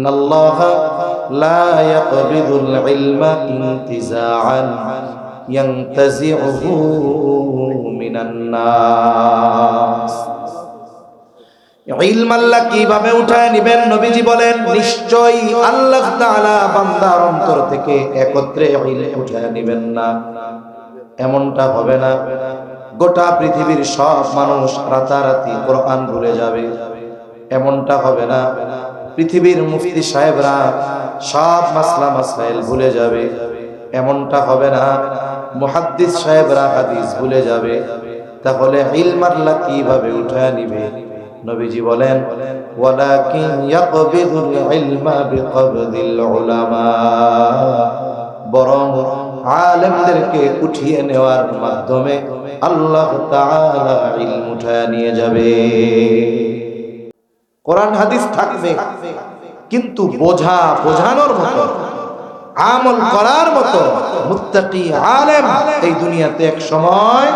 ইন্নাল্লাহা লা ইয়াকবিদুল ইলমা ইনতিজাআন ইয়ানতাজিউহু মিনান নাস। ইলম আল্লাহ কিভাবে উঠায় নেবেন? নবীজি বলেন, নিশ্চয়ই আল্লাহ তাআলা বান্দার অন্তর থেকে একত্রে ইলম উঠায় নেবেন না। এমনটা হবে না গোটা পৃথিবীর সব মানুষ রাতারাতি কোরআন ভুলে যাবে, এমনটা হবে না পৃথিবীর মুফতি সাহেবরা সব মাসলা মাসাইল ভুলে যাবে, এমনটা হবে না মুহাদ্দিস সাহেবরা হাদিস ভুলে যাবে। তাহলে ইলম আল্লাহ কিভাবে উঠায় নিবে? নবীজি বলেন, ওয়ালাকিন ইয়াকবিদুল ইলমা বিকবদিল উলামা, বরং আলেমদেরকে উঠিয়ে নেওয়ার মাধ্যমে আল্লাহ তাআলা ইলম উঠায় নিয়ে যাবে। কোরআন হাদিস থাকবে, কিন্তু বোঝানোর মতো, আমল করার মতো মুত্তাকি আলেম এই দুনিয়াতে এক সময়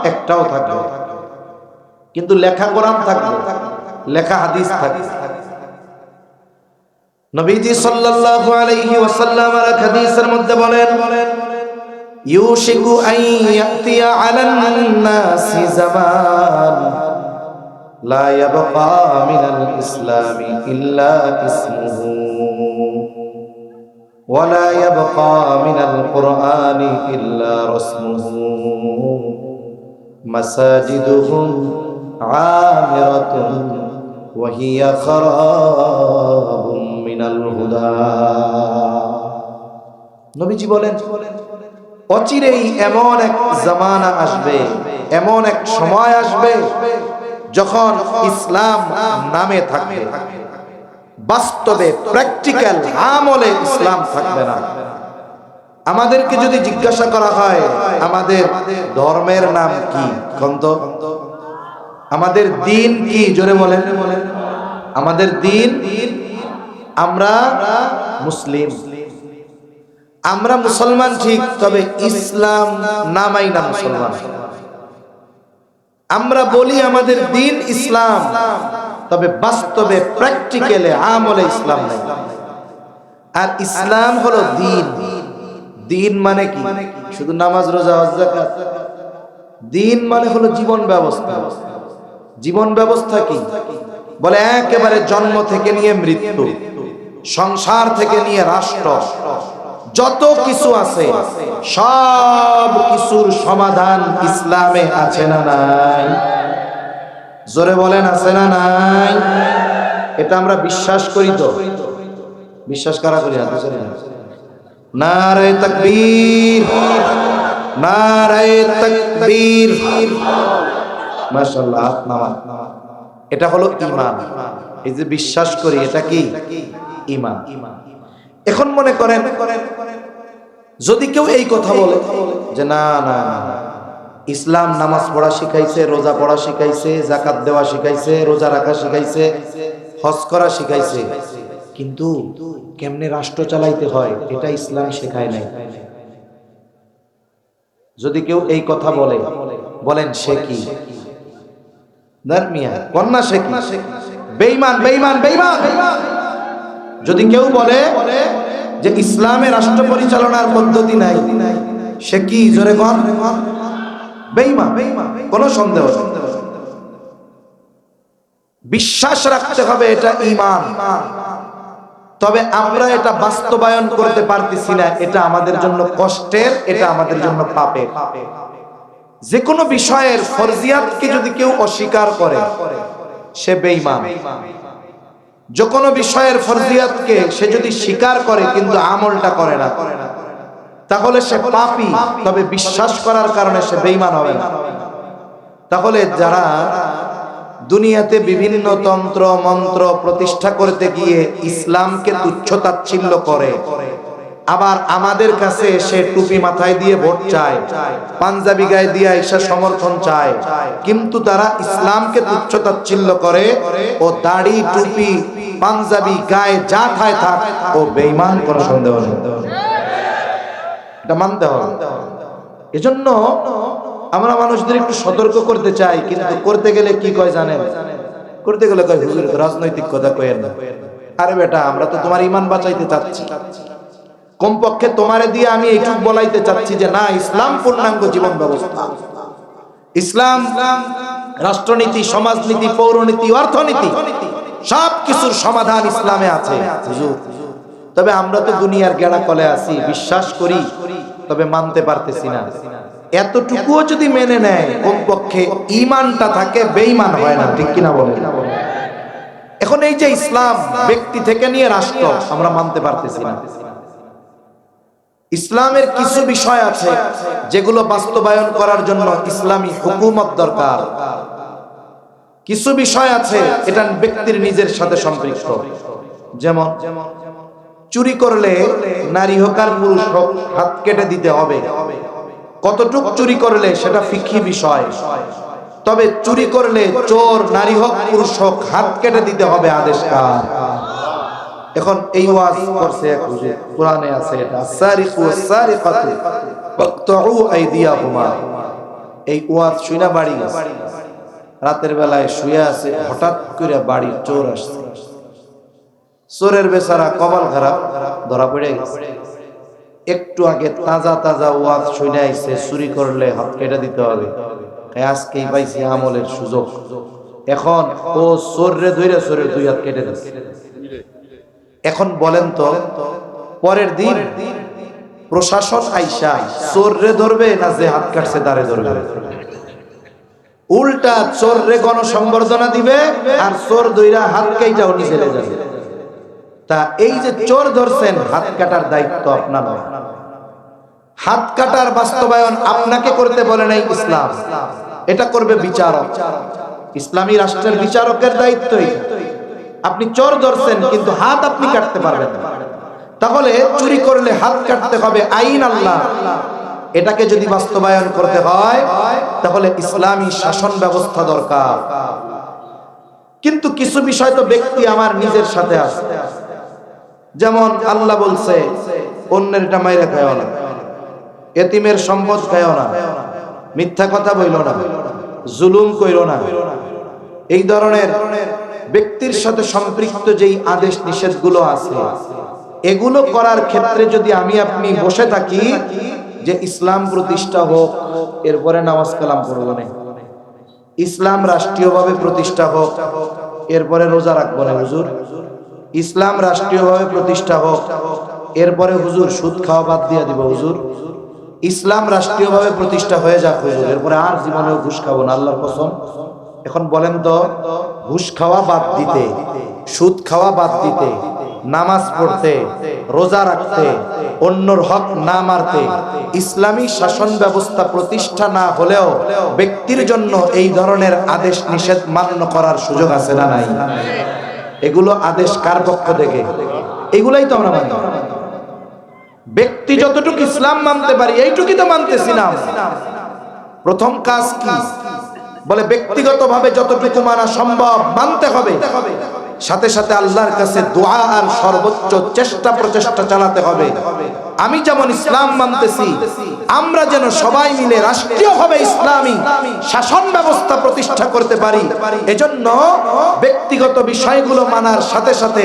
একটাও থাকবে। কিন্তু লেখা কোরআন থাকবে, লেখা হাদিস থাকবে। নবীজি সাল্লাল্লাহু আলাইহি ওয়াসাল্লাম আর হাদিসের মধ্যে বলেন, ইউশিকু আন ইয়াতিয়া আলান নাসি জামান লা ইয়াবকা মিনাল ইসলামি ইল্লা ইসমুহু ওয়া লা ইয়াবকা মিনাল কুরআনি ইল্লা রাসমুহু মাসাজিদুহুম আমিরাতুন ওয়া হিয়া খারাবুম মিনাল হুদা। নবীজি বলেন, অচিরেই এমন এক জামানা আসবে, এমন এক সময় আসবে যখন ইসলাম নামে থাকবে, বাস্তবে প্র্যাকটিক্যাল আমলে ইসলাম থাকবে না। আমাদেরকে যদি জিজ্ঞাসা করা হয় আমাদের ধর্মের নাম কি, কন্ত আমাদের দিন কি, জোরে বলেন। আমাদের দিন, আমরা মুসলিম, আমরা মুসলমান ঠিক, তবে ইসলাম নামাই না মুসলমান। আমরা বলি আমাদের দিন ইসলাম, তবে বাস্তবে প্র্যাকটিক্যালে আমলে ইসলাম নাই। আর ইসলাম হলো দিন। দিন মানে কি? শুধু নামাজ, রোজা, হজ, যাকাত। দিন মানে হলো জীবন ব্যবস্থা। জীবন ব্যবস্থা কি? বলে একেবারে জন্ম থেকে নিয়ে মৃত্যু, সংসার থেকে নিয়ে রাষ্ট্র, যত কিছু আছে সব কিছুর সমাধান ইসলামে আছে না নাই? জোরে বলেন, আছে না নাই? এটা আমরা বিশ্বাস করি তো? বিশ্বাস কারা করি? নারে তাকবীর, নারে তাকবীর, মাশাআল্লাহ। এটা হলো ঈমান। এই যে বিশ্বাস করি, এটা কি? ঈমান। এখন মনে করেন যদি কেউ এই কথা বলে যে না না, ইসলাম নামাজ পড়া শিখাইছে, রোজা পড়া শিখাইছে, যাকাত দেওয়া শিখাইছে, রোজা রাখা শিখাইছে, হজ করা শিখাইছে, কিন্তু কেমনে রাষ্ট্র চালাইতে হয় এটা ইসলাম শেখায় নাই। যদি কেউ এই কথা বলে, বলেন সে কি? ধর্মিয়া কন্যা, সে কি? বেঈমান, বেঈমান, বেঈমান। যদি কেউ বলে যে ইসলামে রাষ্ট্র পরিচালনার পদ্ধতি নাই, সে কি? জোরে কোন? বেঈমান, কোন সন্দেহ নেই। বিশ্বাস রাখতে হবে এটা ঈমান, তবে আমরা এটা বাস্তবায়ন করতে পারতেছি না, এটা আমাদের জন্য কষ্টের, এটা আমাদের জন্য পাপের। যে কোনো বিষয়ের ফরজিয়াতকে যদি কেউ অস্বীকার করে সে বেঈমান। যে কোনো বিষয়ের ফরজিয়াতকে সে যদি স্বীকার করে কিন্তু আমলটা করে না, তাহলে সে পাপী, তবে বিশ্বাস করার কারণে সে বেঈমান হবে না। তাহলে যারা দুনিয়াতে বিভিন্ন তন্ত্র মন্ত্র প্রতিষ্ঠা করতে গিয়ে ইসলামকে তুচ্ছ-তাচ্ছিল্য করে, আবার আমাদের কাছে সে টুপি মাথায় দিয়ে ভোট চায়, পাঞ্জাবি গায়ে দিয়ে এসে সমর্থন চায়, কিন্তু তারা ইসলামকে তুচ্ছ-তাচ্ছিল্য করে, ও দাড়ি টুপি পাঞ্জাবি গায়ে যা থায় থাক, ও বেঈমান, কোনো সন্দেহ নেই। এটা মানতে হবে। এজন্য আমরা মানুষদের একটু সতর্ক করতে চাই, কিন্তু করতে গেলে কি কয় জানেন? করতে গেলে কয় হুজুর রাজনৈতিক কথা কয়েন না। আরে বেটা, আমরা তো তোমার ঈমান বাঁচাইতে চাচ্ছি, কমপক্ষে তোমারে দিয়ে আমি এইটুকু বলাইতে চাচ্ছি যে না, ইসলাম পূর্ণাঙ্গ জীবন ব্যবস্থা, ইসলাম রাষ্ট্রনীতি, সমাজনীতি, পৌরনীতি, অর্থনীতি সবকিছুর সমাধান ইসলামে আছে হুজুর। তবে আমরা তো দুনিয়ার গেড়া কলে আছি, বিশ্বাস করি তবে মানতে পারতেছি না। এতটুকুও যদি মেনে নেয়, কমপক্ষে ঈমানটা থাকে, বেঈমান হয় না, ঠিক কিনা বলেন? এখন এই যে ইসলাম ব্যক্তি থেকে নিয়ে রাষ্ট্র, আমরা মানতে পারতেছি না। ইসলামের কিছু বিষয় আছে যেগুলো বাস্তবায়ন করার জন্য ইসলামী হুকুমত দরকার। কিছু বিষয় আছে এটা ব্যক্তির নিজের সাথে সম্পৃক্ত। যেমন চুরি করলে নারী হোক আর পুরুষ হোক হাত কেটে দিতে হবে। কতটুক চুরি করলে সেটা ফিকহি বিষয়, তবে চুরি করলে চোর নারী হোক পুরুষ হোক হাত কেটে দিতে হবে, আদেশ কার? এখন এই ওয়াজ করছে এক হুজুর, কোরআনে আছে এটা, সারিকু সারিকাতু ফাকতাউ আইদিয়াহুমা। এই ওয়াজ শুনা বাড়ি গেছে, রাতের বেলায় শুয়ে আছে, হঠাৎ করে বাড়ি চোর আসছে। চোরের বেচারা কপাল খারাপ, ধরা পড়ে গেছে। একটু আগে তাজা তাজা ওয়াজ শুনে আইছে, চুরি করলে হাত কেটে দিতে হবে, আজকেই পাইছি আমলের সুযোগ। এখন ও চোররে ধইরা চোরের দুই হাত কেটে দিচ্ছে। এখন বলেন তো, পরের দিন প্রশাসন আইসা চোররে ধরবে না যে হাত কাটছে তারে ধরবে? উল্টা চোররে গণসংবর্ধনা দিবে আর চোর ধইরা হাত কাইটাও নিয়ে চলে যাবে। তা এই যে চোর ধরছেন, হাত কাটার দায়িত্ব আপনার নয়। হাত কাটার বাস্তবায়ন আপনাকে করতে বলে নাই ইসলাম, এটা করবে বিচারক। ইসলামী রাষ্ট্রের বিচারকের দায়িত্ব এটা। আপনি চোর ধরছেন কিন্তু হাত আপনি কাটতে পারবেন না, তাহলে চুরি করলে হাত কাটতে হবে, আইন আল্লাহ। এটাকে যদি বাস্তবায়ন করতে হয় তাহলে ইসলামী শাসন ব্যবস্থা দরকার। কিন্তু কিছু বিষয় তো ব্যক্তি আমার নিজের সাথে আছে। যেমন আল্লাহ বলছে অন্যের এটা মাইরা খায়ও না, এতিমের সম্পদ খায়ও না, মিথ্যা কথা বইলো না, জুলুম কইরো না। এই ধরনের ব্যক্তির সাথে সম্পৃক্ত যেই আদেশ নিষেধগুলো আছে, এগুলো করার ক্ষেত্রে যদি আমি আপনি বসে থাকি যে ইসলাম প্রতিষ্ঠা হোক, এরপরে নামাজ কালাম পড়বো না, ইসলাম রাষ্ট্রীয়ভাবে প্রতিষ্ঠা হোক, এরপরে রোজা রাখবো না হুজুর, ইসলাম রাষ্ট্রীয়ভাবে প্রতিষ্ঠা হোক, এরপরে হুজুর সুদ খাওয়া বাদ দিয়ে দিব হুজুর, ইসলাম রাষ্ট্রীয়ভাবে প্রতিষ্ঠা হয়ে যাক হুজুর, এরপরে আর জীবনেও ঘুষ খাবো না, আল্লাহর কসম। এখন বলেন তো, ঘুষ খাওয়া বাদ দিতে, সুদ খাওয়া বাদ দিতে, নামাজ পড়তে, রোজা রাখতে, অন্যর হক না মারতে, ইসলামী শাসন ব্যবস্থা প্রতিষ্ঠা না হলেও ব্যক্তির জন্য এই ধরনের আদেশ নিষেধ মান্য করার সুযোগ আছে না নাই? এগুলো আদেশ কার পক্ষ থেকে? এগুলাই তো আমরা মানি। ব্যক্তি যতটুকু ইসলাম মানতে পারি এইটুকুই তো মানতেছি না। প্রথম কাজ কি? বলে ব্যক্তিগতভাবে যতটুকু মানা সম্ভব মানতে হবে, সাথে সাথে আল্লাহর কাছে দোয়া আর সর্বোচ্চ চেষ্টা প্রচেষ্টা চালাতে হবে। আমি যেমন ইসলাম মানতেছি, আমরা যেন সবাই মিলে রাষ্ট্রীয়ভাবে ইসলামী শাসন ব্যবস্থা প্রতিষ্ঠা করতে পারি। এজন্য ব্যক্তিগত বিষয়গুলো মানার সাথে সাথে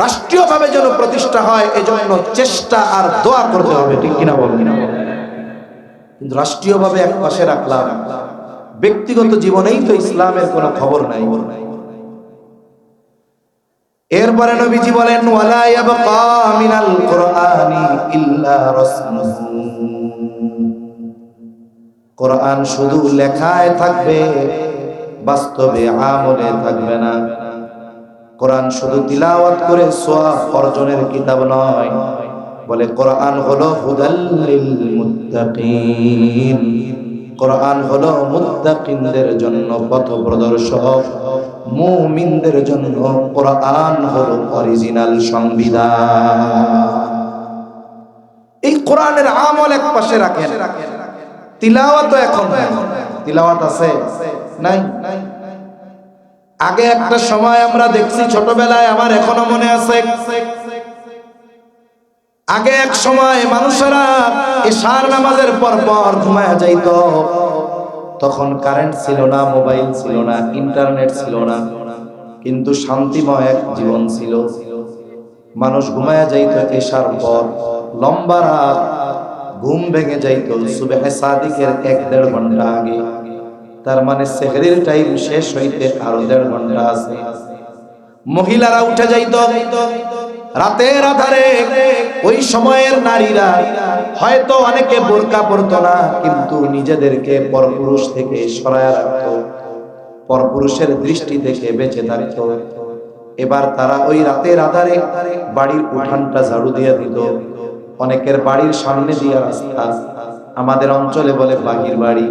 রাষ্ট্রীয়ভাবে যেন প্রতিষ্ঠা হয়, এজন্য চেষ্টা আর দোয়া করতে হবে, ঠিক কিনা বলেন? কিন্তু রাষ্ট্রীয়ভাবে এক পাশে রাখলাম, ব্যক্তিগত জীবনেই তো ইসলামের কোনো খবর নাই। এরপরে নবীজি বলেন, ওয়ালা ইয়াবকা মিনাল কুরআনি ইল্লা রাসমুহু। কোরআন শুধু লেখায় থাকবে, বাস্তবে আমলে থাকবে না। কোরআন শুধু তিলাওয়াত করে সওয়াব অর্জনের কিতাব নয়, বলে কোরআন হলো হুদাল লিল মুত্তাকিন। কোরআন হলো মুত্তাকিনদের জন্য পথ প্রদর্শক, মুমিনদের জন্য কোরআন হলো অরিজিনাল সংবিধান। এই কোরআনের আমল এক পাশে রাখেন, তিলাওয়াত এখন নাই। তিলাওয়াত আছে নাই? আগে একটা সময় আমরা দেখছি ছোটবেলায়, আমার এখনো মনে আছে, আগে এক সময় মানুষেরা এশার নামাজের পর পর ঘুমায়া যাইত। তখন কারেন্ট ছিল না, মোবাইল ছিল না, ইন্টারনেট ছিল না, কিন্তু শান্তিময় এক জীবন ছিল। মানুষ ঘুমায়া যাইতো এশার পর, লম্বা রাত, ঘুম ভেঙে যাইতো সুবহে সাদিকের 1-1.5 ঘন্টা আগে। তার মানে সেহরির টাইম শেষ হইতে আরো 1.5 ঘন্টা আছে। মহিলারা উঠে যাইতো রাতের আধারে। ওই সময়ের নারীরা হয়তো অনেকে বোরকা পরতো না, কিন্তু নিজেদেরকে পরপুরুষ থেকে সরায়া রাখতো, পরপুরুষের দৃষ্টি থেকে বেঁচে থাকতো। এবার তারা ওই রাতের আধারে বাড়ির উঠানটা ঝাড়ু দিয়ে দিত। অনেকের বাড়ির সামনে দিয়ে রাস্তা, আমাদের অঞ্চলে বলে বাহির বাড়ি,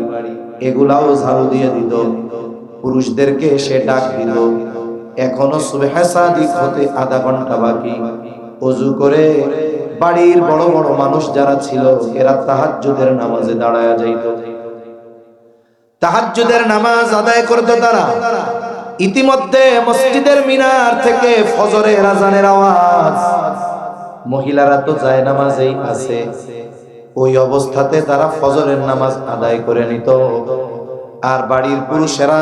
এগুলাও ঝাড়ু দিয়ে দিত। পুরুষদেরকে সে ডাক দিত, এখনো সুবহে সাদিক হতে আধা ঘন্টা বাকি। ওযু করে বাড়ির বড় বড় মানুষ যারা ছিল এরা তাহাজ্জুদের নামাজে দাঁড়ায়া যাইত, তাহাজ্জুদের নামাজ আদায় করত তারা। ইতিমধ্যে মসজিদের মিনার থেকে ফজরের আযানের আওয়াজ। মহিলারা তো যায় নামাজেই আছে, ওই অবস্থাতে তারা ফজরের নামাজ আদায় করে নিত। আর বাড়ির পুরুষেরা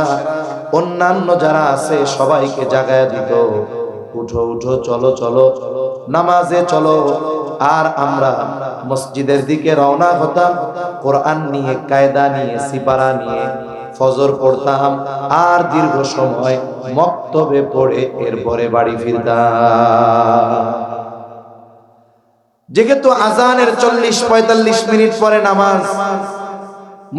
অন্যান্য যারা আছে সবাইকে জাগায়া দিত, উঠো উঠো, চলো চলো, নামাজে চলো। আর আমরা মসজিদের দিকে রওনা হতাম, কোরআন নিয়ে, কায়দা নিয়ে, সিপারা নিয়ে ফজর পড়তাম, আর দীর্ঘ সময় মক্তবে পড়ে এরপরে বাড়ি ফিরতাম। যেহেতু আজানের 40-45 মিনিট পরে নামাজ,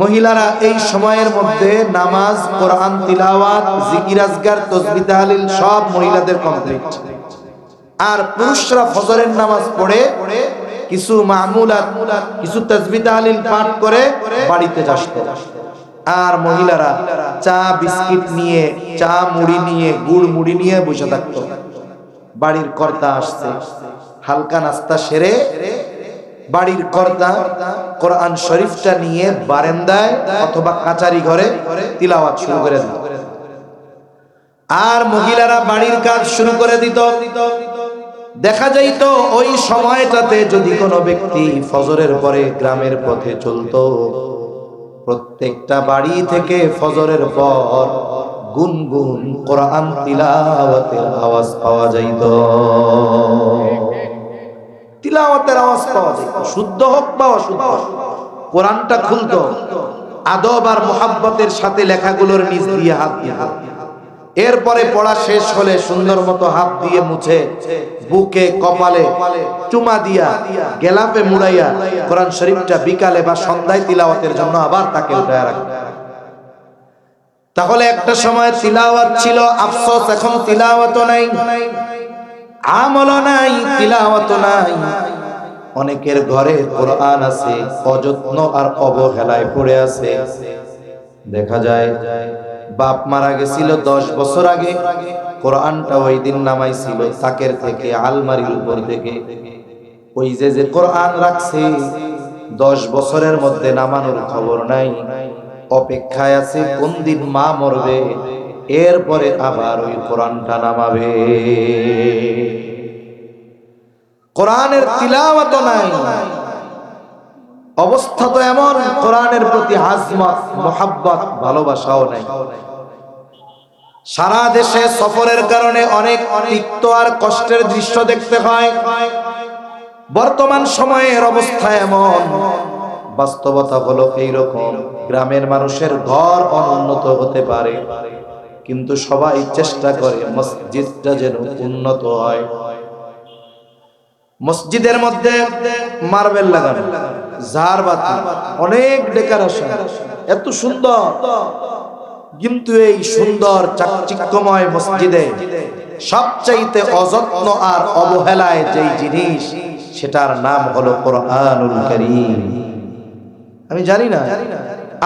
মহিলারা এই সময়ের মধ্যে নামাজ, কোরআন তিলাওয়াত, জিকির আজকার, তাসবিহ তাহলিল সব মহিলাদের কমপ্লিট। আর পুরুষরা ফজরের নামাজ পড়ে কিছু মামুলাত, কিছু তাসবিহ তাহলিল পাঠ করে বাড়িতে আসতো। আর মহিলারা চা বিস্কিট নিয়ে, চা মুড়ি নিয়ে, গুড় মুড়ি নিয়ে বসে থাকতো। বাড়ির কর্তা আসছে, হালকা নাস্তা সেরে বাড়ির কর্তা কোরআন শরীফটা নিয়ে বারান্দায় অথবা কাচারি ঘরে তিলাওয়াত শুরু করে দিত। আর মহিলারা বাড়ির কাজ শুরু করে দিত। দেখা যাইত ওই সময়টাতে যদি কোনো ব্যক্তি ফজরের পরে গ্রামের পথে চলতো, প্রত্যেকটা বাড়ি থেকে ফজরের পর গুনগুন কোরআন তিলাওয়াতের আওয়াজ পাওয়া যাইত। তিলাওয়াতের আওয়াজ পাওয়া যাইত, শুদ্ধ হোক বা অশুদ্ধ। কোরআনটা খুলতো, আদব আর মুহাব্বতের সাথে লেখাগুলোর নিচ দিয়ে হাত দিয়ে, এরপরে পড়া শেষ হলে সুন্দর মতো হাত দিয়ে মুছে বুকে, কপালে চুমা দিয়া, গেলাপে মুড়াইয়া কোরআন শরীফটা বিকালে বা সন্ধ্যায় তিলাওয়াতের জন্য আবার তাকে উঠায় রাখত। তাহলে একটা সময় তিলাওয়াত ছিল, আফসোস এখন তিলাওয়াত নাই, আমল নাই, তিলাওয়াত নাই। অনেকের ঘরে কোরআন আছে, অযত্ন আর অবহেলায় পড়ে আছে। দেখা যায় বাপ মারা গেছিল 10 বছর আগে, কোরআনটা ওই দিন নামাইছিল তাকের থেকে, আলমারির উপর থেকে। ওই যে কোরআন রাখছে 10 বছরের মধ্যে নামানোর খবর নাই, অপেক্ষায় আছে কোন দিন মা মরবে, এরপরে আবার ওই কোরআনটা নামাবে। কোরআনের তিলাওয়াত নাই, অবস্থা তো এমন, কোরআনের প্রতি আজমত, মুহাব্বত, ভালোবাসাও নাই। সারা দেশে সফরের কারণে অনেক তিক্ত আর কষ্টের দৃশ্য দেখতে হয়। বর্তমান সময়ের অবস্থা এমন, বাস্তবতা হলো এইরকম, গ্রামের মানুষের ঘর অনুন্নত হতে পারে, কিন্তু সবাই চেষ্টা করে মসজিদটা যেন উন্নত হয়। মসজিদের মধ্যে মার্বেল লাগানো, ঝাড়বাতি, অনেক ডেকোরেশন, এত সুন্দর, কিন্তু এই সুন্দর চাকচিক্যময় মসজিদে সবচাইতে অযত্ন আর অবহেলায় যেই জিনিস, সেটার নাম হলো কোরআনুল কারীম। আমি জানি না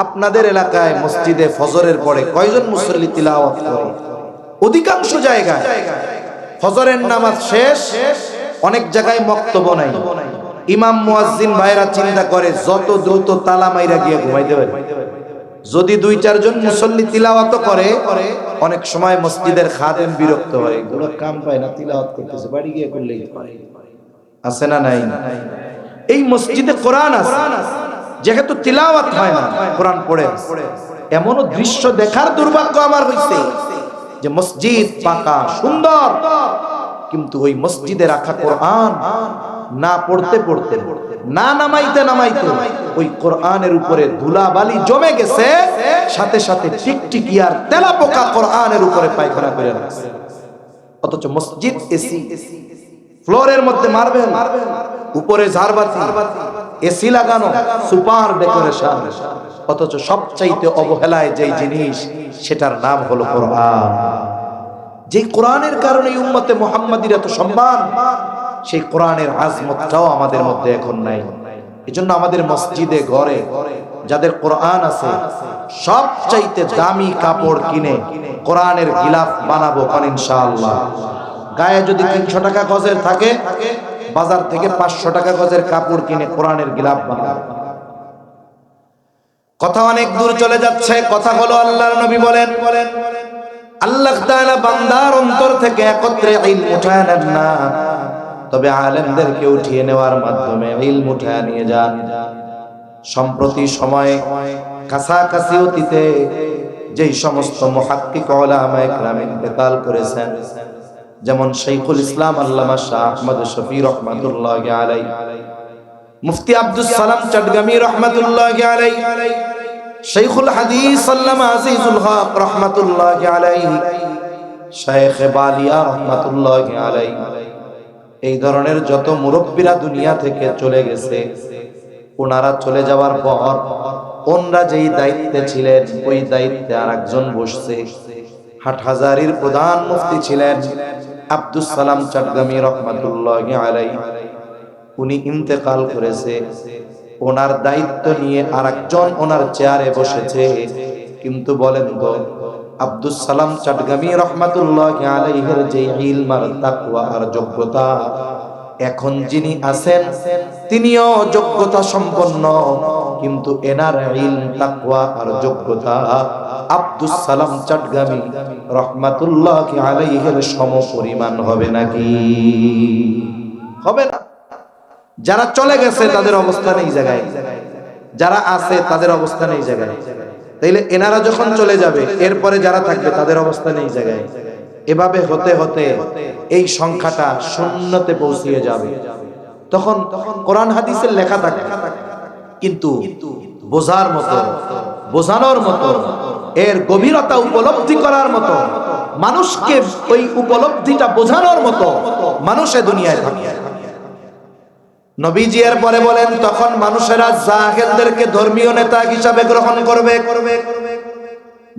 আপনাদের এলাকায় মসজিদে ফজরের পরে কয়জন মুসল্লি তিলাওয়াত করে। অধিকাংশ জায়গায় ফজরের নামাজ শেষ, অনেক জায়গায় মক্তব নাই। ইমাম মুয়াজ্জিন ভাইরা চিন্তা করে যত দ্রুত তালা মাইরা গিয়ে ঘুমাইতে পারে। যদি 2-4 জন মুসল্লি তিলাওয়াত করে, অনেক সময় মসজিদের খাদেম বিরক্ত হয়, এগুলো কাম পায় না, তিলাওয়াত করতেছে, বাড়ি গিয়ে করলেই হয়। আছে না নাই? এই মসজিদে কোরআন আছে, যেহেতু তিলাওয়াত হয় না, কোরআন পড়ে। এমনও দৃশ্য দেখার দুর্ভাগ্য আমার হইছে যে মসজিদ পাকা সুন্দর, কিন্তু ওই মসজিদে রাখা কোরআন না পড়তে পড়তে, না নামাইতে নামাইতে ওই কোরআনের উপরে ধুলাবালি জমে গেছে, সাথে সাথে টিকটিকি আর তেলাপোকা কোরআনের উপরে পায়খানা করে রাখছে। অথচ মসজিদ এসি, ফ্লোরের মধ্যে মার্বেল, উপরে ঝাড়বাতি, এসি লাগানো, সুপার ডেকোরেশন, অথচ সবচাইতে অবহেলায় যেই জিনিস সেটার নাম হলো কোরআন। যে কোরআনের কারণে উম্মতে মুহাম্মাদির এত সম্মান, সেই কোরআনের আজমতটাও আমাদের মধ্যে এখন নাই। এজন্য আমাদের মসজিদে ঘরে যাদের কোরআন আছে সবচাইতে দামি কাপড় কিনে কোরআনের গিলাফ বানাবো ইনশাআল্লাহ। গায়ে যদি 300 টাকা গজের থাকে, বাজার থেকে 500 টাকা গজের কাপড় কিনে কোরআনের গিলাফ বানাবো। কথা অনেক দূর চলে যাচ্ছে। কথা হলো আল্লাহর নবী বলেন, আল্লাহ তাআলা বান্দার অন্তর থেকে একত্রে ইলম উঠায় নেন না, তবে আলেমদেরকে উঠিয়ে নেওয়ার মাধ্যমে ইলম উঠায় নিয়ে যান। সম্প্রতি সময়ে কাছাকাছি অতীতে যেই সমস্ত মুহাক্কিক উলামায়ে কেরাম ইন্তেকাল করেছেন, যেমন শাইখুল ইসলাম আল্লামা শাহ আহমদ শফি রহমাতুল্লাহি আলাইহি, মুফতি আব্দুস সালাম চটগামি রহমাতুল্লাহি আলাইহি, শাইখুল হাদিস আল্লামা আজিজুল হক রহমাতুল্লাহি আলাইহি, শাইখ বালিয়া রহমাতুল্লাহি আলাইহি, এই ধরনের যত মুরব্বীরা দুনিয়া থেকে চলে গেছে, ওনারা চলে যাওয়ার পর ওনারা যেই দায়িত্বে ছিলেন ওই দায়িত্বে আরেকজন বসছে। হাটহাজারীর প্রধান মুফতি ছিলেন আব্দুস সালাম চটগামি রহমাতুল্লাহি আলাইহি, উনি ইন্তেকাল করেছে। ওনার দায়িত্ব নিয়ে আরেকজন ওনার চেয়ারে বসেছে। কিন্তু বলেন তো, আব্দুস সালাম চটগামি রহমাতুল্লাহি আলাইহির যে ইলম আর তাকওয়া আর যোগ্যতা, এখন যিনি আছেন তিনিও যোগ্যতা সম্পন্ন, কিন্তু এনার ইলম তাকওয়া আর যোগ্যতা আব্দুস সালাম চটগামি রহমাতুল্লাহি আলাইহির সমপরিমাণ হবে নাকি? হবে না। যারা চলে গেছে তাদের অবস্থান এই জায়গায়, যারা আছে তাদের অবস্থান এই জায়গায়। তাইলে এনারা যখন চলে যাবে, এরপরে যারা থাকবে তাদের অবস্থান এই জায়গায়। এভাবে হতে হতে এই সংখ্যাটা শূন্যতে পৌঁছিয়ে যাবে। তখন কোরআন হাদিসের লেখা থাকে, কিন্তু বোঝার মতো, বোঝানোর মতো, এর গভীরতা উপলব্ধি করার মতো, মানুষকে ওই উপলব্ধিটা বোঝানোর মতো মানুষে দুনিয়ায় থাকে। নবীজি এর পরে বলেন, তখন মানুষেরা জাহেলদেরকে ধর্মীয় নেতা হিসাবে গ্রহণ করবে।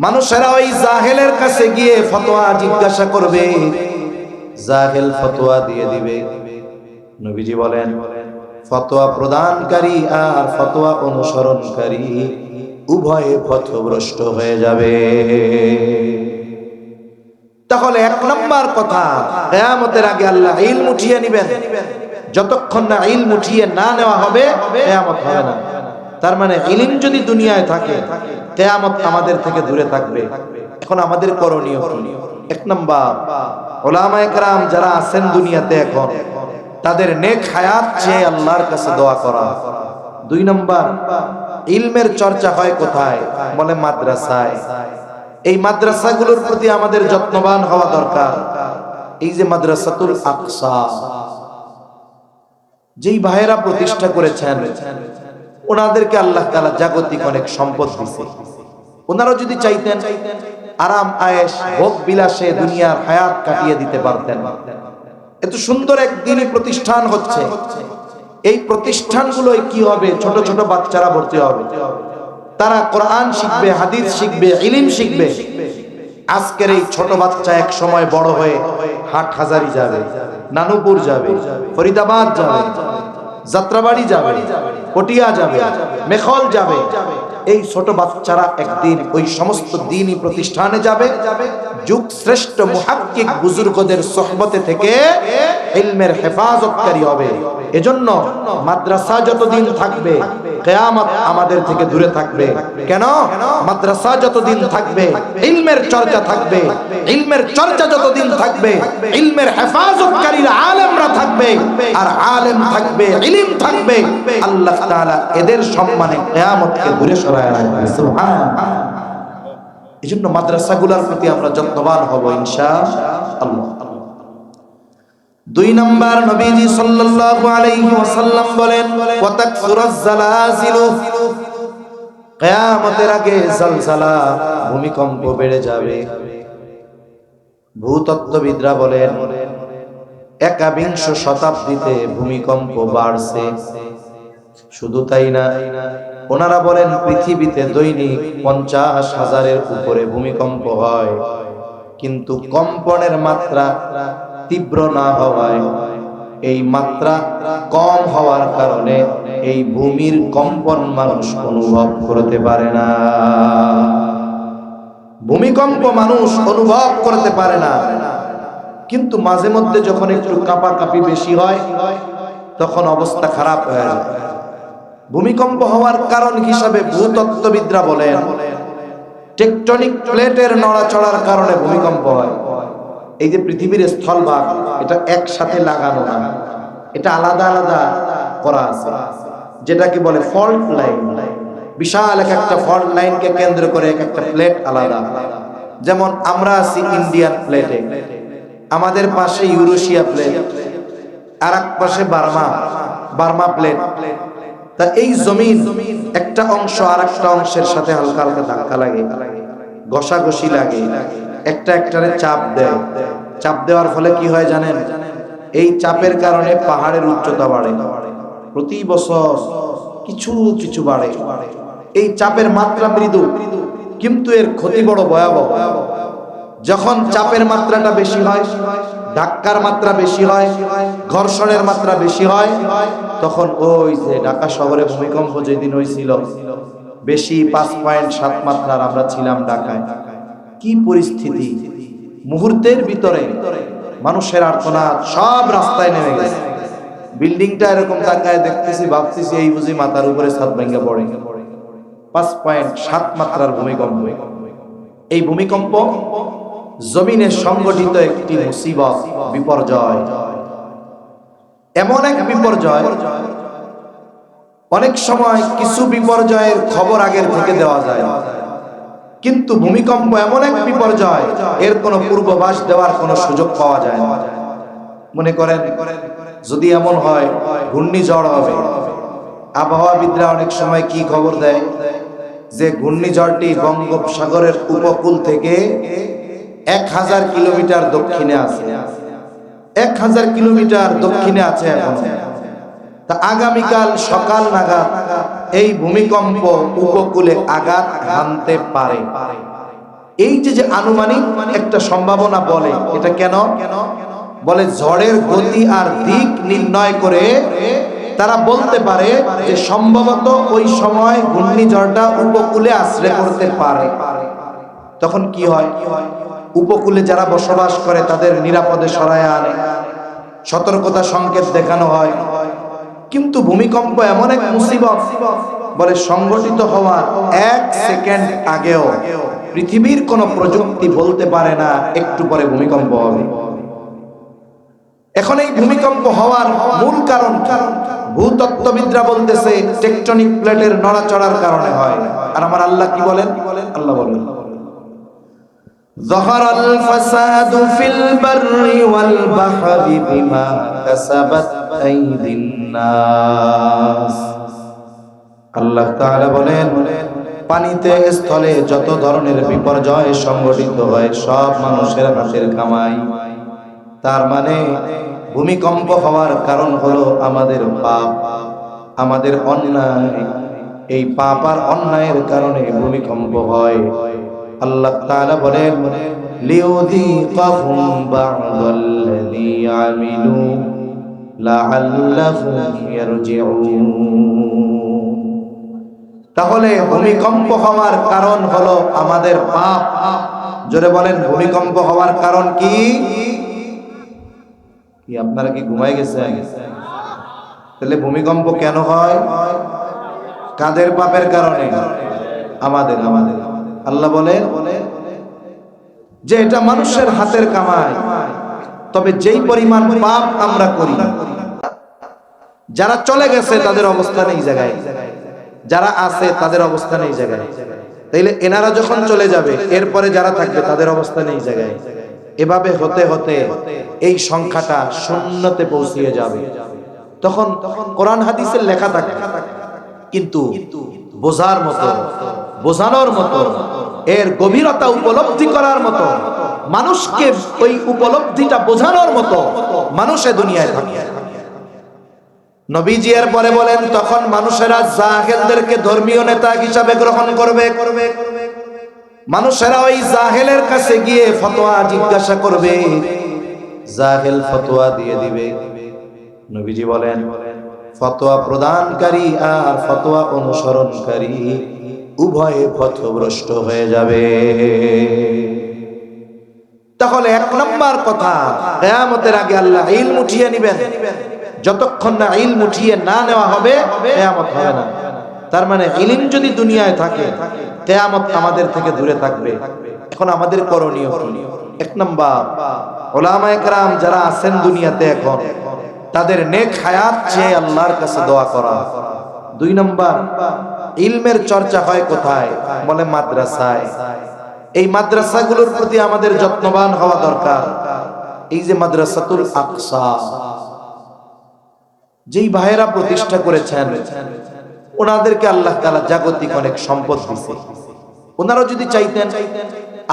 মানুষেরা ওই জাহেলের কাছে গিয়ে ফতোয়া জিজ্ঞাসা করবে, জাহেল ফতোয়া দিয়ে দিবে। নবীজি বলেন, ফতোয়া প্রদানকারী আর ফতোয়া অনুসরণকারী উভয়ে পথভ্রষ্ট হয়ে যাবে। তাহলে 1 নম্বর কথা, কিয়ামতের আগে আল্লাহ ইলম উঠিয়ে নেবেন। যতক্ষণ না ইলম উঠিয়ে না নেওয়া হবে, কিয়ামত হবে না। তার মানে ইলম যদি দুনিয়ায় থাকে, কিয়ামত আমাদের থেকে দূরে থাকবে। এখন আমাদের করণীয় কি? 1 নাম্বার, উলামায়ে কেরাম যারা আছেন দুনিয়াতে এখন, তাদের নেক হায়াত চেয়ে আল্লাহর কাছে দোয়া করা। 2 নাম্বার, ইলমের চর্চা হয় কোথায়? বলে মাদ্রাসায়। এই মাদ্রাসাগুলোর প্রতি আমাদের যত্নবান হওয়া দরকার। এই যে মাদ্রাসাতুল আকসা যেই ভাইয়েরা প্রতিষ্ঠা করেছেন, ওনাদেরকে আল্লাহ তাআলা জাগতিক অনেক সম্পদ দিয়েছে। ওনারা যদি চাইতেন আরাম আয়েশ ভোগ বিলাসে দুনিয়ার হায়াত কাটিয়ে দিতে পারতেন। এত সুন্দর এক দিনই প্রতিষ্ঠান হচ্ছে, এই প্রতিষ্ঠানগুলোয় কি হবে? ছোট ছোট বাচ্চারা ভর্তি হবে, তারা কোরআন শিখবে, হাদিস শিখবে, ইলম শিখবে। আজকের এই ছোট বাচ্চা এক সময় বড় হয়ে হাটহাজারী যাবে, নানুপুর যাবে, ফরিদাবাদ যাবে, যাত্রাবাড়ি যাবে, পটিয়া যাবে, মেখল যাবে। এই ছোট বাচ্চারা একদিন ওই সমস্ত দ্বীনি প্রতিষ্ঠানে যাবে, যুগ শ্রেষ্ঠ মুহাক্কিক বুজুর্গদের সোহবতে থেকে ইলমের হেফাজতকারী হবে। এজন্য মাদ্রাসা যতদিন থাকবে, কিয়ামত আমাদের থেকে দূরে থাকবে। কেন? মাদ্রাসা যতদিন থাকবে ইলমের চর্চা থাকবে, ইলমের চর্চা যতদিন থাকবে ইলমের হেফাজতকারীরা আলেমরা থাকবে, আর আলেম থাকবে, ইলম থাকবে। আল্লাহ তাআলা এদের সম্মানে কিয়ামতকে দূরে সরায় রাখবে। সুবহানাল্লাহ। এজন্য মাদ্রাসাগুলোর প্রতি আমরা যত্নবান হব ইনশাআল্লাহ। দুই নাম্বার, নবীজি সাল্লাল্লাহু আলাইহি ওয়াসাল্লাম বলেন ওয়া তাকসুরাজ জালাজিলু, কিয়ামতের আগে জালজালা ভূমিকম্প বেড়ে যাবে। ভূতত্ত্ববিদরা বলেন 21 শতাব্দীতে ভূমিকম্প বাড়ছে। শুধু তাই না, ওনারা বলেন পৃথিবীতে দৈনিক 50,000-এর উপরে ভূমিকম্প হয়, কিন্তু কম্পনের মাত্রা তীব্র না হওয়ায়, এই মাত্রা কম হওয়ার কারণে এই ভূমির কম্পন মানুষ অনুভব করতে পারে না। ভূমিকম্প মানুষ অনুভব করতে পারে না, কিন্তু মাঝে মধ্যে যখন একটু কাঁপাকাঁপি বেশি হয় তখন অবস্থা খারাপ হয়ে যায়। ভূমিকম্প হওয়ার কারণ হিসাবে ভূতত্ত্ববিদরা বলেন টেকটনিক প্লেটের নড়াচড়ার কারণে ভূমিকম্প হয়। এই যে পৃথিবীর স্থলভাগ, এটা একসাথে লাগানো না, এটা আলাদা আলাদা করা আছে, যেটাকে বলে ফল্ট লাইন। বিশাল একটা ফল্ট লাইনকে কেন্দ্র করে একটা প্লেট আলাদা। যেমন আমরা আছি ইন্ডিয়ান প্লেটে, আমাদের পাশে ইউরেশিয়া প্লেট, আর এক পাশে বার্মা প্লেট। তা এই জমিন একটা অংশ আর একটা অংশের সাথে হালকা হালকা ধাক্কা লাগে, ঘষাঘষি লাগে, একটা একটারে চাপ দেয়। চাপ দেওয়ার ফলে কি হয় জানেন? এই চাপের কারণে পাহাড়ের উচ্চতা বাড়ে, প্রতি বছর কিছু কিছু বাড়ে। এই চাপের মাত্রা মৃদু, কিন্তু এর ক্ষতি বড় ভয়াবহ। যখন চাপের মাত্রাটা বেশি হয়, ধাক্কার মাত্রা বেশি হয়, ঘর্ষণের মাত্রা বেশি হয়, তখন ওই যে ঢাকা শহরে ভূমিকম্প যেদিন হয়েছিল, বেশি 5.7 মাত্রার, আমরা ছিলাম ঢাকায়। কি পরিস্থিতি! মুহূর্তের ভিতরে মানুষের আর্তনাদ, সব রাস্তায় নেমে গেছে। বিল্ডিংটা এরকম তাকায় দেখতেছি, ভাবতেছি এই বুঝি মাথার উপরে ছাদ ভেঙে পড়ে। 5.7 মাত্রার ভূমিকম্প। এই ভূমিকম্প জমিনে সংগঠিত একটি মুসিবত, বিপর্যয়। এমন এক বিপর্যয়, অনেক সময় কিছু বিপর্যয়ের খবর আগের থেকে দেওয়া যায়, কিন্তু ভূমিকম্প এমন এক বিপর্যয়, এর কোনো পূর্বাভাস দেওয়ার কোনো সুযোগ পাওয়া যায় না। মনে করেন যদি এমন হয় ঘূর্ণিঝড় হবে, আবহাওয়াবিদরা অনেক সময় কি খবর দেয় যে ঘূর্ণিঝড়টি বঙ্গোপসাগরের উপকূল থেকে 1000 কিলোমিটার দক্ষিণে আছে, 1000 কিলোমিটার দক্ষিণে আছে এখন। তা আগামীকাল সকাল নাগাদ এই ভূমিকম্প উপকূলে আঘাত হানতে পারে। এই যে আনুমানিক একটা সম্ভাবনা বলে, এটা কেন বলে? ঝড়ের গতি আর দিক নির্ণয় করে তারা বলতে পারে যে সম্ভবত ওই সময় ঘূর্ণিঝড়টা উপকূলে আশ্রয় করতে পারে। তখন কি হয়? উপকূলে যারা বসবাস করে তাদের নিরাপদে সরায় আনে, সতর্কতা সংকেত দেখানো হয়। কিন্তু ভূমিকম্প এমন এক মুসিবত, বলে সংগঠিত হওয়ার 1 সেকেন্ড আগেও পৃথিবীর কোনো প্রযুক্তি বলতে পারে না একটু পরে ভূমিকম্প হবে। এখন এই ভূমিকম্প হওয়ার মূল কারণ ভূতত্ত্ববিদরা বলতেছে টেকটনিক প্লেটের নড়াচড়ার কারণে হয়। আর আমার আল্লাহ কি বলেন? আল্লাহ বলেন ظهر الفساد في البر والبحر بما كسبت أيدي الناس। আল্লাহ তাআলা বলেন পানিতে স্থলে যত ধরনের বিপর্যয় সংঘটিত হয় সব মানুষের হাতের কামাই। তার মানে ভূমিকম্প হওয়ার কারণ হলো আমাদের পাপ, আমাদের অন্যায়। এই পাপ আর অন্যায়ের কারণে ভূমিকম্প হয়। আল্লাহ তাআলা বলেন লিউযীকাহুম বা'দাল্লাযী আমিলু লাআল্লাহুম ইয়ারজিউন। তাহলে ভূমিকম্প হওয়ার কারণ হলো আমাদের পাপ। জোরে বলেন ভূমিকম্প হওয়ার কারণ কি? কি আপনারা কি ঘুমায় গেছেন? তাহলে ভূমিকম্প কেন হয়? কাদের পাপের কারণে? আমাদের। আল্লাহ বলেন যে এটা মানুষের হাতের কামাই। তবে যেই পরিমাণ পাপ আমরা করি, যারা চলে গেছে তাদের অবস্থান এই জায়গায়, যারা আছে তাদের অবস্থান এই জায়গায়। তাইলে এনারা যখন চলে যাবে এরপরে যারা থাকবে তাদের অবস্থান এই জায়গায়। এভাবে হতে হতে এই সংখ্যাটা শূন্যতে পৌঁছিয়ে যাবে। তখন কোরআন হাদিসের লেখা থাকে, কিন্তু বোঝার মতো, বোঝানোর মতো, এর গভীরতা উপলব্ধি করার মতো, মানুষকে ওই উপলব্ধিটা বোঝানোর মতো মানুষে দুনিয়ায় থাকে। নবীজি এর পরে বলেন, তখন মানুষেরা জাহেলদেরকে ধর্মীয় নেতা হিসাবে গ্রহণ করবে। মানুষেরা ওই জাহেলের কাছে গিয়ে ফতোয়া জিজ্ঞাসা করবে, জাহেল ফতোয়া দিয়ে দিবে। নবীজি বলেন, ফতোয়া প্রদানকারী আর ফতোয়া অনুসরণকারী উভয়ে পথভ্রষ্ট হয়ে যাবে। তাহলে এক নম্বর কথা, কিয়ামতের আগে আল্লাহ ইলম উঠিয়ে নেবেন। যতক্ষণ না ইলম উঠিয়ে না নেওয়া হবে, কিয়ামত হবে না। তার মানে ইলম যদি দুনিয়ায় থাকে, কিয়ামত আমাদের থেকে দূরে থাকবে। এখন আমাদের করণীয় কি? এক নম্বর, উলামায়ে কেরাম যারা আছেন দুনিয়াতে এখন, তাদের নেক হায়াত চেয়ে আল্লাহর কাছে দোয়া করা। দুই নম্বর, ইলমের চর্চা হয় কোথায়? বলে মাদ্রাসায়। এই মাদ্রাসাগুলোর প্রতি আমাদের যত্নবান হওয়া দরকার। এই যে মাদ্রাসাতুল আকসা, যেই ভাইয়েরা প্রতিষ্ঠা করেছেন, ওনাদেরকে আল্লাহ তাআলা জাগতিক অনেক সম্পদ দিয়েছে। ওনারা যদি চাইতেন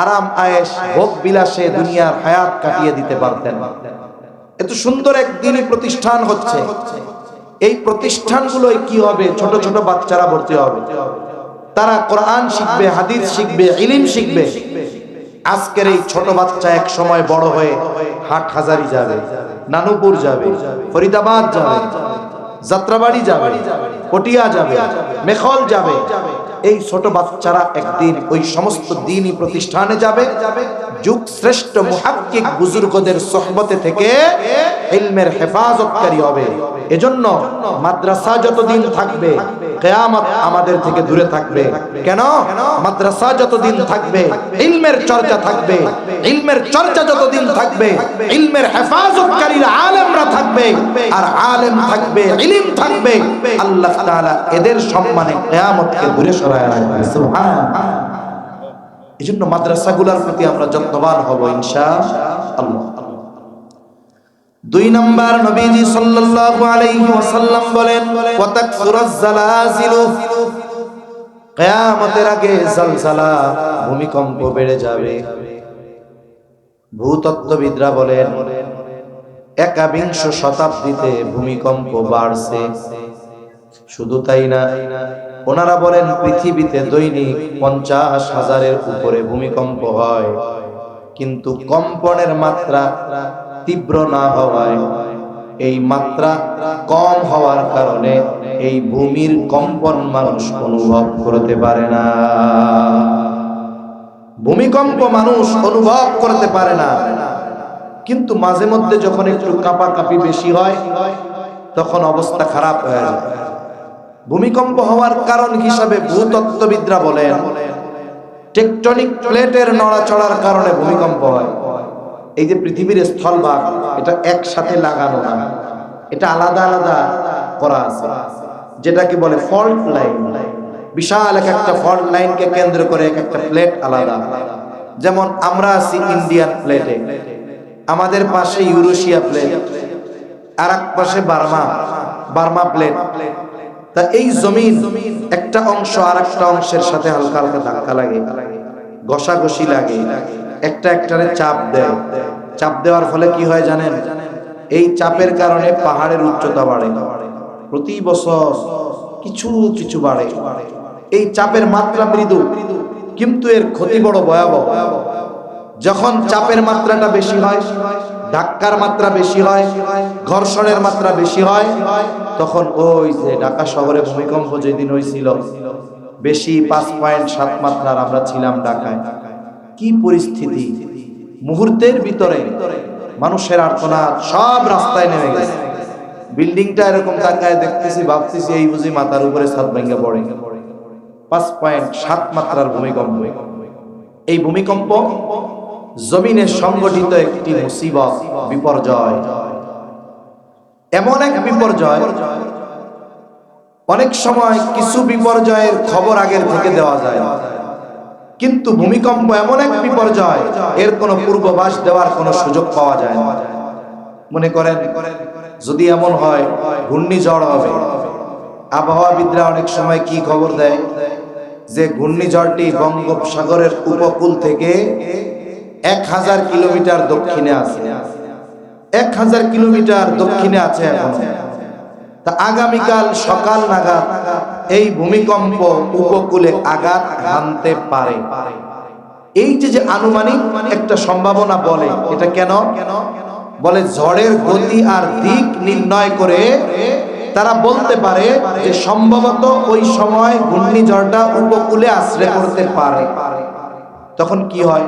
আরাম আয়েশ ভোগ বিলাসে দুনিয়ার হায়াত কাটিয়ে দিতে পারতেন। এত সুন্দর এক দিনই প্রতিষ্ঠান হচ্ছে, এই প্রতিষ্ঠানগুলোয় কি হবে? ছোট ছোট বাচ্চারা ভর্তি হবে, তারা কোরআন শিখবে, হাদিস শিখবে, ইলম শিখবে। আজকের এই ছোট বাচ্চা এক সময় বড় হয়ে হাটহাজারী যাবে, নানুপুর যাবে, ফরিদাবাদ যাবে, যাত্রাবাড়ি যাবে, পটিয়া যাবে, মেখল যাবে। এই ছোট বাচ্চারা একদিন ওই সমস্ত দ্বীনি প্রতিষ্ঠানে যাবে, যুগ শ্রেষ্ঠ মুহাক্কিক বুজুর্গদের সোহবতে থেকে ইলমের হেফাজতকারী হবে। এজন্য মাদ্রাসা যতদিন থাকবে, কিয়ামত আমাদের থেকে দূরে থাকবে। কেন? মাদ্রাসা যতদিন থাকবে, ইলমের চর্চা থাকবে। ইলমের চর্চা যতদিন থাকবে, ইলমের হেফাজতকারীরা আলেমরা থাকবে, আর আলেম থাকবে, ইলম থাকবে। আল্লাহ তাআলা এদের সম্মানে কিয়ামতকে দূরে সরায় রাখবে। সুবহানাল্লাহ। এজন্য মাদ্রাসাগুলোর প্রতি আমরা যত্নবান হব ইনশাআল্লাহ। দুই নাম্বার, নবীজি সাল্লাল্লাহু আলাইহি ওয়াসাল্লাম বলেন, ওয়া তাকসুরাজ জালাজিলু, কিয়ামতের আগে জালজালা, ভূমিকম্প বেড়ে যাবে। ভূতত্ত্ববিদরা বলেন, 21 শতাব্দীতে ভূমিকম্প বাড়ছে। শুধু তাই না, ওনারা বলেন পৃথিবীতে দৈনিক 50,000-এর উপরে ভূমিকম্প হয়, কিন্তু কম্পনের মাত্রা তীব্র না হওয়ায়, এই মাত্রা কম হওয়ার কারণে এই ভূমির কম্পন মানুষ অনুভব করতে পারে না। ভূমিকম্প মানুষ অনুভব করতে পারে না, কিন্তু মাঝে মধ্যে যখন একটু কাঁপাকাঁপি বেশি হয়, তখন অবস্থা খারাপ হয়ে যায়। ভূমিকম্প হওয়ার কারণ হিসাবে ভূতত্ত্ববিদরা বলেন, টেকটনিক প্লেটের নড়াচড়ার কারণে ভূমিকম্প হয়। এই যে পৃথিবীর স্থলভাগ, এটা একসাথে লাগানো না, এটা আলাদা আলাদা করা আছে, যেটাকে বলে ফল্ট লাইন। বিশাল একটা ফল্ট লাইনকে কেন্দ্র করে একটা প্লেট আলাদা। যেমন আমরা আছি ইন্ডিয়ান প্লেটে, আমাদের পাশে ইউরেশিয়া প্লেট, আর এক পাশে বার্মা প্লেট। তা এই জমিন একটা অংশ আর একটা অংশের সাথে হালকা হালকা ধাক্কা লাগে, ঘষাঘষি লাগে, একটা একটারে চাপ দেয়। চাপ দেওয়ার ফলে কি হয় জানেন? এই চাপের কারণে পাহাড়ের উচ্চতা বাড়ে, প্রতি বছর কিছু কিছু বাড়ে। এই চাপের মাত্রা মৃদু, কিন্তু এর ক্ষতি বড় ভয়াবহ। যখন চাপের মাত্রাটা বেশি হয়, ধাক্কার মাত্রা বেশি হয়, ঘর্ষণের মাত্রা বেশি হয়, তখন ওই যে ঢাকা শহরে ভূমিকম্প যেদিন হয়েছিল, বেশি 5.7 মাত্রার, আমরা ছিলাম ঢাকায়। কি পরিস্থিতি! মুহূর্তের ভিতরে মানুষের আর্তনাদ, সব রাস্তায় নেমে গেছে। বিল্ডিংটা এরকম তাকায় দেখতেছি, ভাবতেছি এই বুঝি মাথার উপরে ছাদ ভেঙে পড়ে। 5.7 মাত্রার ভূমিকম্প। এই ভূমিকম্প জমিনে সংগঠিত একটি মুসিবত, বিপর্যয়। এমন এক বিপর্যয়, অনেক সময় কিছু বিপর্যয়ের খবর আগের থেকে দেওয়া যায়, কিন্তু ভূমিকম্প এমন এক বিপর্যয়, এর কোনো পূর্বাভাস দেওয়ার কোনো সুযোগ পাওয়া যায় না। মনে করেন যদি এমন হয় ঘূর্ণিঝড় হবে, আবহাওয়াবিদরা অনেক সময় কি খবর দেয় যে ঘূর্ণিঝড়টি বঙ্গোপসাগরের উপকূল থেকে 1000 কিলোমিটার দক্ষিণে আছে, 1000 কিলোমিটার দক্ষিণে আছে এখন। তা আগামীকাল সকাল নাগাদ এই ভূমিকম্প উপকূলে আঘাত হানতে পারে। এই যে আনুমানিক একটা সম্ভাবনা বলে, এটা কেন বলে? ঝড়ের গতি আর দিক নির্ণয় করে তারা বলতে পারে যে সম্ভবত ওই সময় ঘূর্ণিঝড়টা উপকূলে আশ্রয় করতে পারে। তখন কি হয়?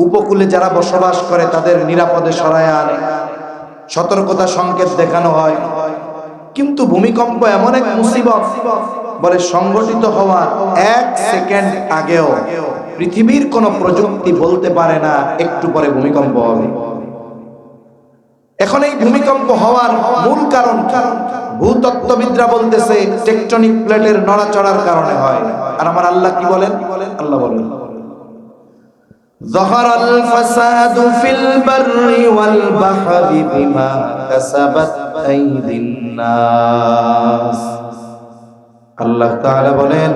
উপকূলে যারা বসবাস করে তাদের নিরাপদে সরায় আনে, সতর্কতা সংকেত দেখানো হয়। কিন্তু ভূমিকম্প এমন এক মুসিবত, বলে সংঘটিত হওয়ার 1 সেকেন্ড আগেও পৃথিবীর কোনো প্রযুক্তি বলতে পারে না একটু পরে ভূমিকম্প হবে। এখন এই ভূমিকম্প হওয়ার মূল কারণ ভূতত্ত্ববিদরা বলতেছে টেকটনিক প্লেটের নড়াচড়ার কারণে হয়। আর আমার আল্লাহ কি বলেন? আল্লাহ বলেন ظهر الفساد في البر والبحر بما كسبت أيدي الناس। আল্লাহ তাআলা বলেন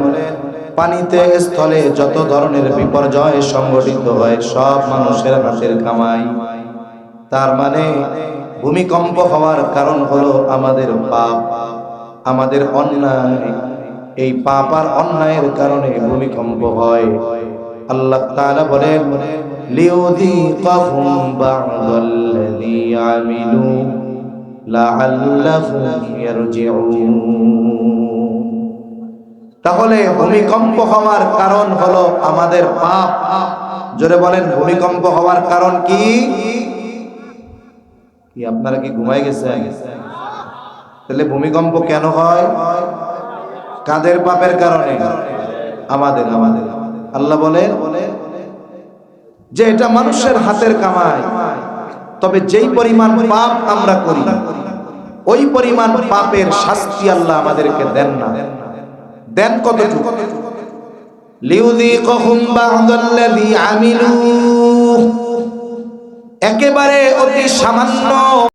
পানিতে স্থলে যত ধরনের বিপর্যয় সংঘটিত হয় সব মানুষের হাতের কামাই। তার মানে ভূমিকম্প হওয়ার কারণ হলো আমাদের পাপ, আমাদের অন্যায়। এই পাপ আর অন্যায়ের কারণে ভূমিকম্প হয়। আল্লাহ তাআলা বলেন লিউযীকাহুম বা'দাল্লাযী আমিলু লাআল্লাহুম ইয়ারজিউন। তাহলে ভূমিকম্প হওয়ার কারণ হলো আমাদের পাপ। জোরে বলেন ভূমিকম্প হওয়ার কারণ কি? কি আপনারা কি ঘুমায় গেছেন? তাহলে ভূমিকম্প কেন হয়? কাদের পাপের কারণে? আমাদের। আল্লাহ বলেন যে এটা মানুষের হাতের কামাই, তবে যেই পরিমাণ পাপ আমরা করি ওই পরিমাণ পাপের শাস্তি আল্লাহ আমাদেরকে দেন না। দেন কতটুকু? লিউযীকাহুম বা'দাল্লাযী আমিলু, একেবারে অতি সামান্য